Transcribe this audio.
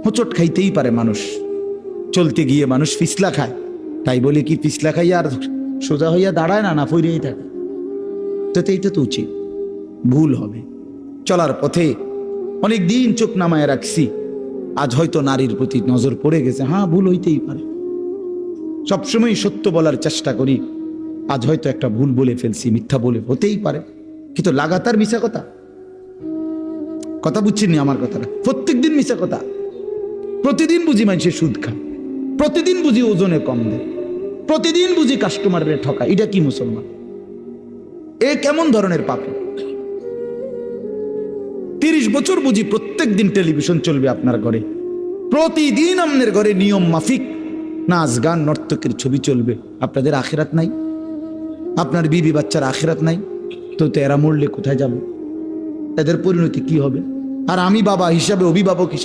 হোঁচট খাইতেই পারে মানুষ, চলতে গিয়ে মানুষ পিছলা খায়, তাই বলে কি পিছলা খাইয়া আর সোজা হইয়া দাঁড়ায় না, না পইরেই থাকে? তো এইটা তো উচিত, ভুল হবে। চলার পথে অনেক দিন চোখ নামায় রাখছি, আজ হয়তো নারীর প্রতি নজর পড়ে গেছে, হ্যাঁ ভুল হইতেই পারে। সবসময় সত্য বলার চেষ্টা করি, আজ হয়তো একটা ভুল বলে ফেলছি, মিথ্যা বলে, হতেই পারে। কিন্তু লাগাতার মিশা কথা বুঝছেন আমার কথাটা? প্রত্যেকদিন মিশা কথা, প্রতিদিন বুঝি মানুষের সুদ খায়, প্রতিদিন বুঝি ওজনে কম দেয়, প্রতিদিন বুঝি কাস্টমারের ঠকা। এটা কি মুসলমান? এ কেমন ধরনের পাপী? 30 বছর বুঝি প্রত্যেক দিন টেলিভিশন চলবে আপনার ঘরে, প্রতিদিন আপনার ঘরে নিয়ম মাফিক নাচ গান নর্তকের ছবি চলবে। আপনাদের আখিরাত নাই? আপনার বিবি বাচ্চার আখিরাত নাই? তো এরা মরলে কোথায় যাবে? এদের পরিণতি কি হবে? আর আমি বাবা হিসাবে, অভিভাবক হিসাবে